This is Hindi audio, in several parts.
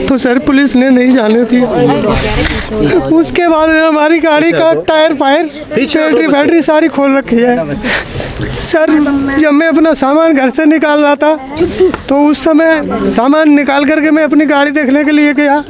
तो सर पुलिस ने नहीं जाने दी। उसके बाद हमारी गाड़ी का टायर फायर बैटरी सारी खोल रखी है। सर जब मैं अपना सामान घर से निकाल रहा था तो उस समय सामान निकाल करके मैं अपनी गाड़ी देखने के लिए गया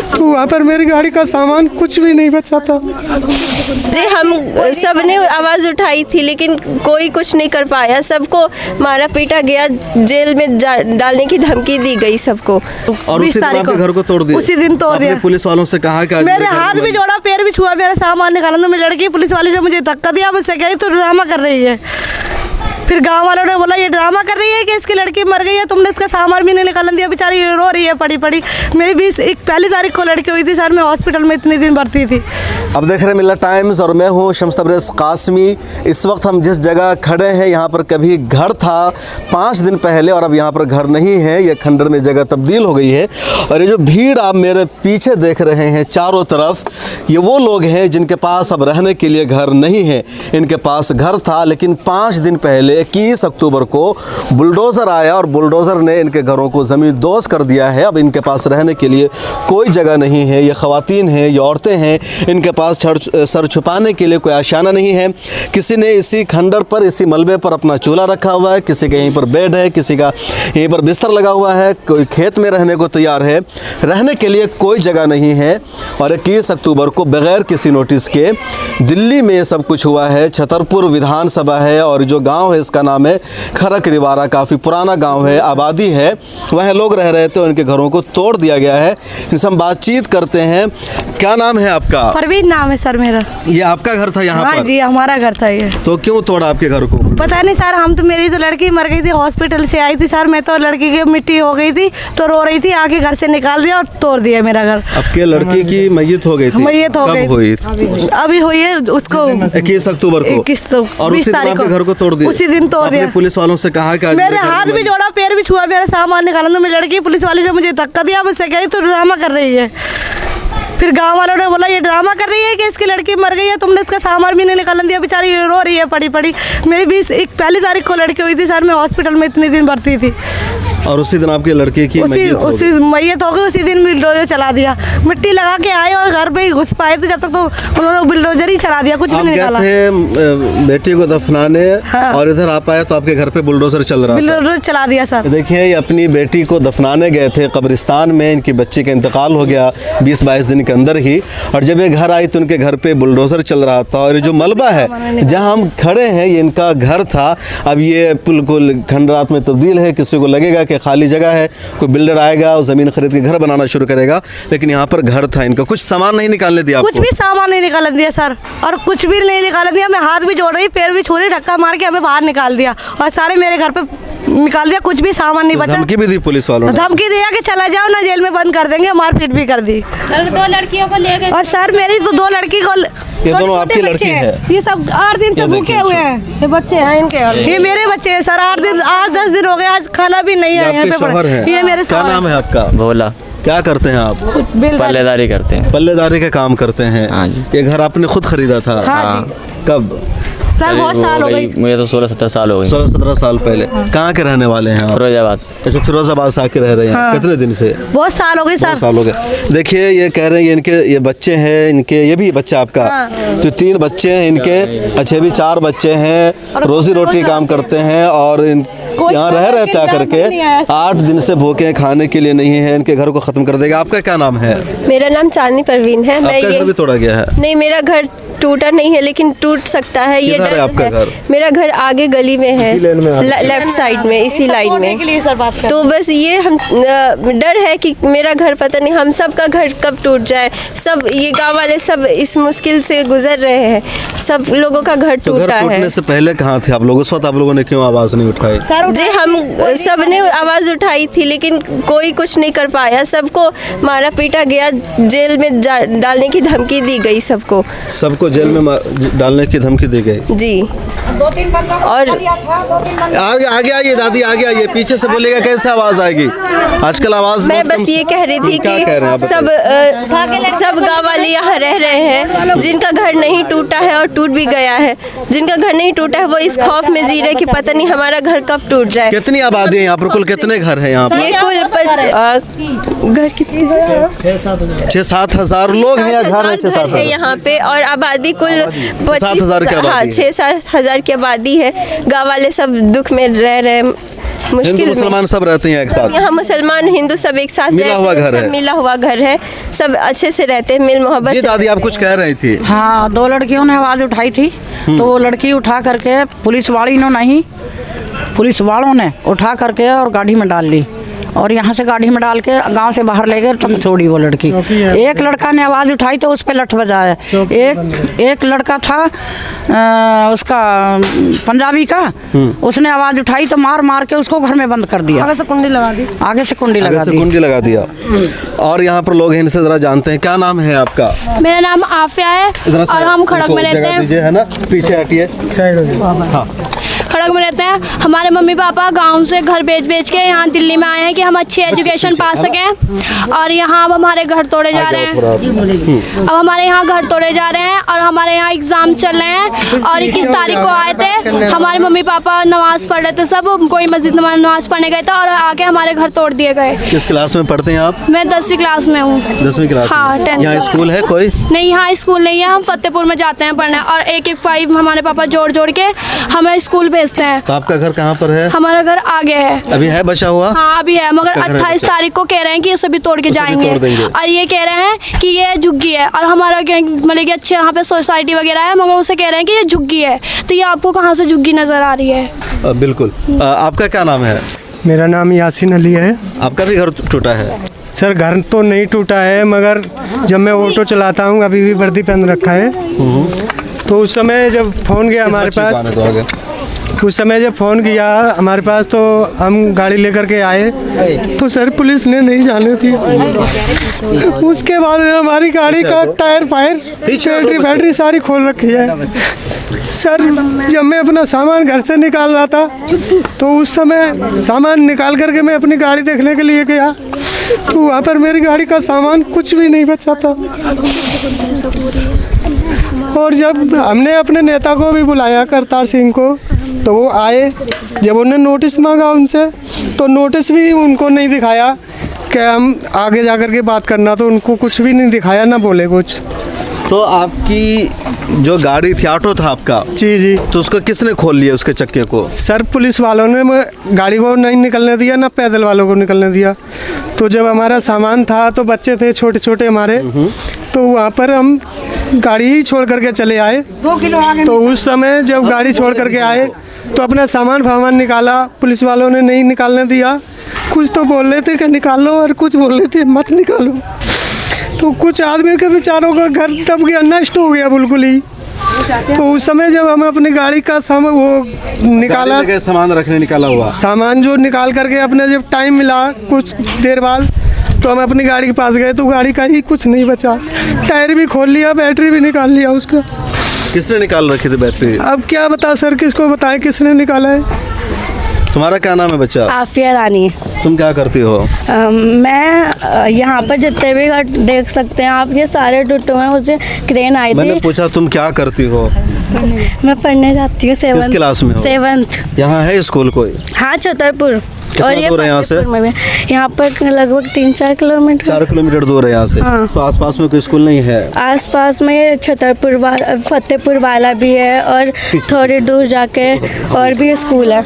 तो वहाँ पर मेरी गाड़ी का सामान कुछ भी नहीं बचा था। जी हम सब ने आवाज़ उठाई थी लेकिन कोई कुछ नहीं कर पाया। सबको मारा पीटा गया, जेल में डालने की धमकी दी गई सबको। और उसी दिन आपके घर को तोड़ दिया? उसी दिन तोड़ दिया। पुलिस वालों से कहा कि मेरे हाथ भी जोड़ा, पैर भी छुआ, मेरा सामान निकाला तो मेरी लड़की पुलिस वाली ने मुझे धक्का दिया। मुझसे कही तो ड्रामा कर रही है। फिर गांव वालों ने बोला ये ड्रामा कर रही है कि इसकी लड़की मर गई है, तुमने इसका सामान भी नहीं निकालने दिया। बेचारी रो रही है पड़ी पड़ी। मेरी 21 तारीख को लड़की हुई थी सर, मैं हॉस्पिटल में इतने दिन भर्ती थी। अब देख रहे हैं मिल्लत टाइम्स और मैं हूँ शम्स तबरेज़ कासमी। इस वक्त हम जिस जगह खड़े हैं यहाँ पर कभी घर था 5 दिन पहले और अब यहाँ पर घर नहीं है, ये खंडर में जगह तब्दील हो गई है। और ये जो भीड़ आप मेरे पीछे देख रहे हैं चारों तरफ, ये वो लोग हैं जिनके पास अब रहने के लिए घर नहीं है। इनके पास घर था लेकिन 5 दिन पहले 21 अक्टूबर को बुलडोज़र आया और बुलडोज़र ने इनके घरों को ज़मींदोज़ कर दिया है। अब इनके पास रहने के लिए कोई जगह नहीं है। ये ख़वातीन हैं, ये औरतें हैं, इनके पास सर छुपाने के लिए कोई आशाना नहीं है। किसी ने इसी खंडर पर, इसी मलबे पर अपना चूल्हा रखा हुआ है, किसी का यहीं पर बेड है, किसी का यहीं पर बिस्तर लगा हुआ है, कोई खेत में रहने को तैयार है। रहने के लिए कोई जगह नहीं है। और 21 अक्टूबर को बग़ैर किसी नोटिस के दिल्ली में ये सब कुछ हुआ है। छतरपुर विधानसभा है और जो गाँव है इसका नाम है खरक रिवारा। काफ़ी पुराना गांव है, आबादी है, वहाँ लोग रह रहे थे, उनके घरों को तोड़ दिया गया है। इनसे हम बातचीत करते हैं। क्या नाम है आपका? परवीन नाम है सर मेरा। ये आपका घर था यहाँ पर? जी हमारा घर था ये। तो क्यों तोड़ा आपके घर को? पता नहीं सर, हम तो, मेरी तो लड़की मर गई थी, हॉस्पिटल से आई थी सर। मैं तो लड़की की मिट्टी हो गई थी तो रो रही थी, आके घर से निकाल दिया और तोड़ दिया मेरा घर। आपके लड़की की मैयत हो गई थी? मैयत हो गई। कब हुई? अभी हुई है उसको 21 अक्टूबर को। 21 तो और उसी दिन आपके घर को तोड़ दिया? उसी दिन तोड़ दिया। पुलिस वालों से कहा कि मेरे हाथ भी जोड़ा, पैर भी छुआ, मेरा सामान निकाला तो मेरी लड़की पुलिस वाली ने मुझे धक्का दिया। मुझसे कही तो ड्रामा कर रही है। फिर गांव वालों ने बोला ये ड्रामा कर रही है कि इसकी लड़की मर गई है, तुमने इसका सामान भी नहीं निकालने दिया। बेचारी रो रही है पड़ी पड़ी। मेरी 21 तारीख को लड़की हुई थी सर, मैं हॉस्पिटल में इतने दिन भर्ती थी। और उसी दिन आपकी लड़की की उसी मैयत हो गई। उसी दिन बुलडोजर चला दिया, मिट्टी लगा के आए और घर पे ही घुस पाए थे। जब तक तो उन्होंने बुलडोजर ही चला दिया, कुछ भी नहीं निकाला। थे बेटी को दफनाने और इधर आप आए तो आपके घर पे बुलडोजर चल रहा था। बुलडोजर चला दिया सर। देखिए ये अपनी बेटी को दफनाने गए थे कब्रिस्तान में, इनकी बच्ची का इंतकाल हो गया 20-22 दिन के अंदर ही। और जब ये घर आई तो उनके घर पे बुलडोजर चल रहा था। और ये जो मलबा है जहाँ हम खड़े हैं ये इनका घर था। अब ये बिल्कुल खंडरात में तब्दील है। किसी को लगेगा कि खाली जगह है, कोई बिल्डर आएगा और ज़मीन खरीद के घर बनाना शुरू करेगा, लेकिन यहाँ पर घर था इनका। कुछ सामान नहीं निकालने दिया? कुछ भी सामान नहीं निकालने दिया सर, और कुछ भी नहीं निकालने दिया। मैं हाथ भी जोड़ रही, पैर भी छू रही, धक्का मार के हमें बाहर निकाल दिया और सारे मेरे घर पे निकाल दिया। कुछ भी सामान नहीं बचा। धमकी भी दी पुलिस वालों ने? धमकी दिया कि चला जाओ ना, जेल में बंद कर देंगे। मारपीट भी कर दी। 2 लड़कियों को ले गए। और सर मेरी तो 2 लड़की को, ये दोनों आपकी लड़की है? ये सब 8 दिन से भूखे हुए हैं। ये बच्चे हैं इनके, ये मेरे बच्चे हैं सर। 8-10 दिन हो गए, आज खाना भी नहीं है। ये मेरे। क्या नाम है आपका? भोला। क्या करते हैं आप? पल्लेदारी करते हैं। पल्लेदारी का काम करते हैं? हाँ जी। ये घर आपने खुद खरीदा था? हाँ। कब? सर बहुत साल हो गई। मुझे तो 16-17 साल हो गए। 16-17 साल पहले। कहाँ के रहने वाले हैं? फिरोजाबाद। अच्छा, फिरोजाबाद से आके रह रहे हैं? हाँ। कितने दिन से? बहुत साल हो गए सर। बहुत साल हो गए। देखिए ये कह रहे हैं इनके ये बच्चे हैं, इनके ये भी बच्चा आपका? हाँ। तो 3 बच्चे हैं इनके। अच्छा, भी 4 बच्चे हैं, रोजी रोटी काम करते हैं और यहाँ रह रहते आकर के 8 दिन से भूखे, खाने के लिए नहीं है। इनके घर को खत्म कर देगा। आपका क्या नाम है? मेरा नाम चांदनी परवीन है। मैं घर भी तोड़ा गया है? नहीं, मेरा घर टूटा नहीं है लेकिन टूट सकता है। ये डर है आपका घर? मेरा घर आगे गली में है, लेफ्ट साइड में, इसी लाइन में। तो बस ये हम डर है कि मेरा घर, पता नहीं हम सब का घर कब टूट जाए। सब ये गांव वाले सब इस मुश्किल से गुजर रहे हैं, सब लोगों का घर टूटा है। टूटने से पहले कहाँ थे आप लोग? उस वक्त आप लोगों ने क्यों आवाज़ नहीं उठाई? जी हम सब ने आवाज़ उठाई थी लेकिन कोई कुछ नहीं कर पाया। सबको मारा पीटा गया, जेल में डालने की धमकी दी गई। सबको जेल में डालने की धमकी दी गई जी। और आगे आइए दादी, आगे आइए। पीछे से बोलेगा कैसे आवाज आएगी? आजकल आवाज। मैं बस ये कह रही थी कि सब गाँव वाले यहाँ रह रहे हैं जिनका घर नहीं टूटा है और टूट भी गया है। जिनका घर नहीं टूटा है वो इस खौफ में जी रहे कि पता नहीं हमारा घर कब टूट टूट जाए। कितनी आबादी है यहाँ पर, कुल कितने घर हैं यहाँ पर? ये कुल घर कितनी 6-7 हज़ार लोग हैं या घर है? 6-7 है यहाँ पे, और आबादी कुल 7,000 की आबादी हाँ है। 6-7 हज़ार की आबादी है। गाँव वाले सब दुख में रह रहे हैं, हिंदू मुश्किल में। मुसलमान सब रहते हैं एक साथ? यहाँ मुसलमान हिंदू सब एक साथ मिला हुआ रहते हैं, घर है। सब मिला हुआ घर है, सब अच्छे से रहते हैं, मिल मोहब्बत जी से। दादी, आप कुछ कह रही थी? हाँ, 2 लड़कियों ने आवाज़ उठाई थी, तो वो लड़की उठा करके पुलिस वालों ने उठा करके और गाड़ी में डाल ली, और यहाँ से गाड़ी में डाल के गांव से बाहर ले गए, तब छोड़ी वो लड़की। एक लड़का ने आवाज़ उठाई तो उस पर लठ बजाया। एक लड़का था उसका पंजाबी का, उसने आवाज़ उठाई तो मार मार के उसको घर में बंद कर दिया। आगे से कुंडी लगा दी। और यहाँ पर लोग हैं, इनसे ज़रा जानते हैं। क्या नाम है आपका? मेरा नाम आफिया है और हम खड़क में रहते हैं। है ना, पीछे हटिए। हाँ, खड़क में रहते हैं। हमारे मम्मी पापा गांव से घर बेच के यहाँ दिल्ली में आए हैं कि हम अच्छी एजुकेशन पा सकें, और यहाँ अब हमारे घर तोड़े जा रहे हैं। अब हमारे यहाँ घर तोड़े जा रहे हैं और हमारे यहाँ एग्ज़ाम चल रहे हैं। और 21 तारीख को आए थे हमारे मम्मी पापा, नमाज़ पढ़ रहे थे सब, कोई मस्जिद नमाज़ पढ़ने गए थे और आके हमारे घर तोड़ दिए गए। किस क्लास में पढ़ते हैं आप? मैं 10वीं क्लास में हूँ। 10वीं क्लास? हाँ, 10th। यहाँ स्कूल है कोई? नहीं, यहाँ स्कूल नहीं है, हम फतेहपुर में जाते हैं पढ़ने, और 1-1 हमारे पापा जोड़ के हमें स्कूल भेजते हैं। तो आपका घर कहाँ पर है? हमारा घर आगे है। अभी है बचा हुआ? हाँ, अभी है, मगर क्या घर है 28 तारीख को कह रहे हैं कि उसे भी तोड़ के उसे भी जाएंगे। तोड़ देंगे। और ये कह रहे हैं कि ये झुग्गी है, और हमारा मतलब कि अच्छे यहाँ पे सोसाइटी वगैरह है, मगर उसे कह रहे हैं कि ये झुग्गी है। तो ये आपको कहाँ से झुग्गी नजर आ रही है? बिल्कुल। आपका क्या नाम है? मेरा नाम यासीन अली है। आपका भी घर टूटा है? सर घर तो नहीं टूटा है, मगर जब मैं ऑटो चलाता हूँ, अभी भी वर्दी पहन रखा है, तो उस समय जब फ़ोन गया हमारे पास, तो हम गाड़ी लेकर के आए, तो सर पुलिस ने नहीं जाने थी। उसके बाद हमारी गाड़ी का टायर फायर, बैटरी सारी खोल रखी है। सर जब मैं अपना सामान घर से निकाल रहा था, तो उस समय सामान निकाल करके मैं अपनी गाड़ी देखने के लिए गया, तो वहाँ पर मेरी गाड़ी का सामान कुछ भी नहीं बचा था। और जब हमने अपने नेता को भी बुलाया, करतार सिंह को, तो वो आए। जब उन्होंने नोटिस मांगा उनसे, तो नोटिस भी उनको नहीं दिखाया कि हम आगे जा कर के बात करना, तो उनको कुछ भी नहीं दिखाया, ना बोले कुछ। तो आपकी जो गाड़ी थी, ऑटो था आपका? जी। तो उसको किसने खोल लिया, उसके चक्के को? सर पुलिस वालों ने गाड़ी को नहीं निकलने दिया, ना पैदल वालों को निकलने दिया। तो जब हमारा सामान था, तो बच्चे थे छोटे छोटे हमारे, तो वहाँ पर हम गाड़ी ही छोड़ करके चले आए। 2 किलो आगे। तो उस समय जब गाड़ी छोड़ करके आए, तो अपना सामान निकाला, पुलिस वालों ने नहीं निकालने दिया। कुछ तो बोल रहे थे कि निकालो, और कुछ बोल रहे थे मत निकालो। तो कुछ आदमी के बेचारों का घर दब गया, नष्ट हो गया बिल्कुल ही। तो उस समय जब हम अपनी गाड़ी का सामान वो निकाला, सामान रखने निकाला हुआ सामान जो निकाल करके अपने जब टाइम मिला कुछ देर बाद, तो हम अपनी गाड़ी के पास गए, तो गाड़ी का ही कुछ नहीं बचा। टायर भी खोल लिया, बैटरी भी निकाल लिया उसका। किसने निकाल रखी थी बैटरी? अब क्या बता सर, किसको बताएं किसने निकाला है। तुम्हारा क्या नाम है बच्चा? आफिया रानी। तुम क्या करती हो? मैं यहाँ पर जितने भी घर देख सकते हैं आप, ये सारे टूटे हुए हैं। उसे क्रेन आई थी। मैंने पूछा तुम क्या करती हो? मैं पढ़ने जाती हूँ 7th। किस क्लास में हो? 7th। यहाँ है स्कूल कोई? हाँ, छतरपुर। और ये दूर है यहाँ से? यहाँ पर लगभग 3-4 किलोमीटर। 4 किलोमीटर दूर है यहाँ से। हाँ। तो आसपास में कोई स्कूल नहीं है? आसपास में छतरपुर वाला, फतेहपुर वाला भी है, और थोड़ी दूर जाके और भी स्कूल है।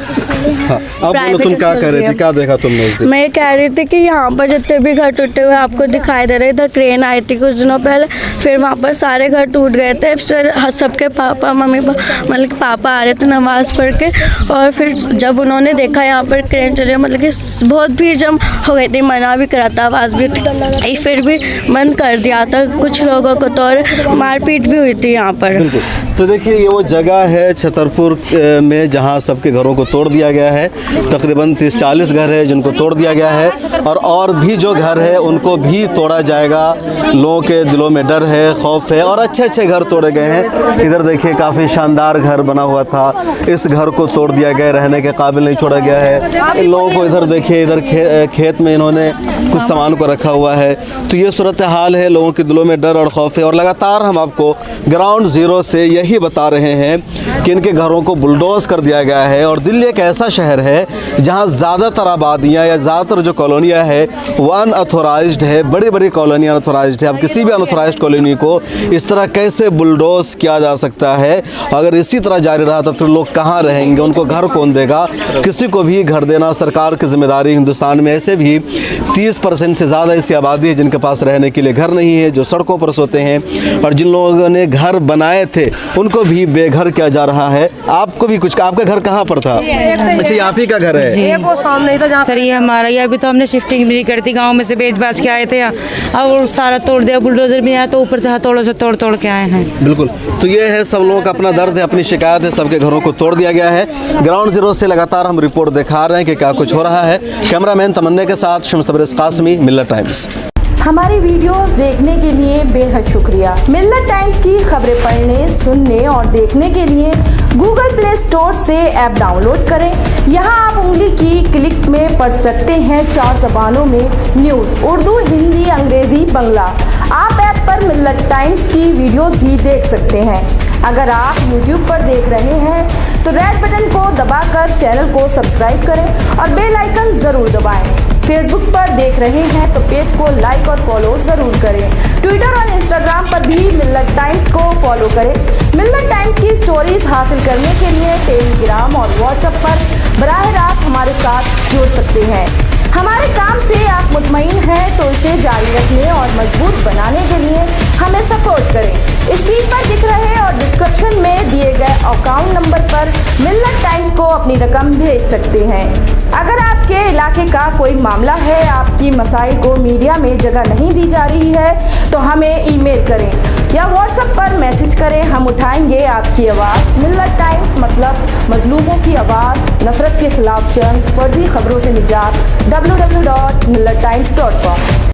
हाँ। अब बोलो तुम क्या कर रही थी, क्या देखा तुमने उस दिन? मैं कह रही थी कि यहाँ पर जितने भी घर टूटे हुए आपको दिखाई दे रहे थे, क्रेन आई थी कुछ दिनों पहले, फिर वहाँ पर सारे घर टूट गए थे। फिर सबके पापा मम्मी मतलब कि पापा आ रहे थे नमाज़ पढ़ के, और फिर जब उन्होंने देखा यहाँ पर क्रेन चले, मतलब कि बहुत भीड़ जम हो गई थी। मना भी करा था, आवाज़ भी उठी, फिर भी बंद कर दिया था कुछ लोगों को, तो और मारपीट भी हुई थी यहाँ पर। तो देखिए, ये वो जगह है छतरपुर में जहाँ सबके घरों को तोड़ दिया गया है। तकरीबन 30-40 घर है जिनको तोड़ दिया गया है, और भी जो घर है उनको भी तोड़ा जाएगा। लोगों के दिलों में डर है, खौफ है, और अच्छे अच्छे घर तोड़े गए हैं। इधर देखिए काफ़ी शानदार घर बना हुआ था, इस घर को तोड़ दिया गया, रहने के काबिल नहीं छोड़ा गया है। इन लोगों को इधर देखिए, इधर खेत में इन्होंने कुछ सामान को रखा हुआ है। तो ये सूरत हाल है, लोगों के दिलों में डर और खौफ है। और लगातार हम आपको ग्राउंड ज़ीरो से यही बता रहे हैं कि इनके घरों को बुलडोज कर दिया गया है। और दिल्ली एक ऐसा शहर है जहाँ ज़्यादातर आबादियाँ या ज़्यादातर जो कॉलोनियाँ है वो अनऑथोराइज्ड है, बड़ी बड़ी कॉलोनी अनऑथोराइज्ड है। अब किसी भी अनऑथोराइज्ड कॉलोनी को इस तरह कैसे बुलडोज किया जा सकता है? अगर इसी तरह जारी रहा तो फिर लोग कहाँ रहेंगे, उनको घर कौन देगा? किसी को भी घर देना सरकार की जिम्मेदारी। हिंदुस्तान में ऐसे भी 30% से ज़्यादा ऐसी आबादी है जिनके पास रहने के लिए घर नहीं है, जो सड़कों पर सोते हैं, और जिन लोगों ने घर बनाए थे उनको भी बेघर किया जा रहा है। आपको भी कुछ, आपका घर कहाँ पर था? अच्छा, ये आप ही का घर है? सर ये हमारा, ये अभी तो हमने शिफ्टिंग भी नहीं करती, गांव में से बेच बाच के आए थे यहाँ, और सारा तोड़ दिया, बुलडोजर भी आया तो ऊपर से हथौड़ों से तोड़ तोड़ के आए हैं। बिल्कुल, तो ये है सब लोगों का अपना दर्द है, अपनी शिकायत है, सबके घरों को तोड़ दिया गया है। ग्राउंड जीरो से लगातार हम रिपोर्ट दिखा रहे हैं कि क्या कुछ हो रहा है। कैमरामैन तमन्ने के साथ शम्स तबरेज़ कासमी, मिल्लत टाइम्स। हमारी वीडियोस देखने के लिए बेहद शुक्रिया। मिल्लत टाइम्स की खबरें पढ़ने, सुनने और देखने के लिए गूगल प्ले स्टोर से ऐप डाउनलोड करें। यहां आप उंगली की क्लिक में पढ़ सकते हैं 4 ज़बानों में न्यूज़, उर्दू, हिंदी, अंग्रेज़ी, बंगला। आप ऐप पर मिल्लत टाइम्स की वीडियोस भी देख सकते हैं। अगर आप YouTube पर देख रहे हैं तो रेड बटन को दबाकर चैनल को सब्सक्राइब करें और बेल आइकन ज़रूर दबाएं। फेसबुक पर देख रहे हैं तो पेज को लाइक और फॉलो ज़रूर करें। ट्विटर और इंस्टाग्राम पर भी मिल्लत टाइम्स को फॉलो करें। मिल्लत टाइम्स की स्टोरीज हासिल करने के लिए टेलीग्राम और व्हाट्सएप पर बराह रास्त हमारे साथ जुड़ सकते हैं। हमारे काम से आप मुतमईन हैं तो इसे जारी रखने और मजबूत बनाने के लिए हमें सपोर्ट करें। स्क्रीन पर दिख रहे और डिस्क्रिप्शन में दिए गए अकाउंट नंबर पर मिल्लत टाइम्स को अपनी रकम भेज सकते हैं। अगर आपके इलाके का कोई मामला है, आपकी मसाइल को मीडिया में जगह नहीं दी जा रही है तो हमें ईमेल करें या व्हाट्सएप पर मैसेज करें, हम उठाएंगे आपकी आवाज़। मिल्लत टाइम्स मतलब मजलूमों की आवाज़, नफरत के खिलाफ जंग, फर्जी खबरों से निजात। www.millattimes.com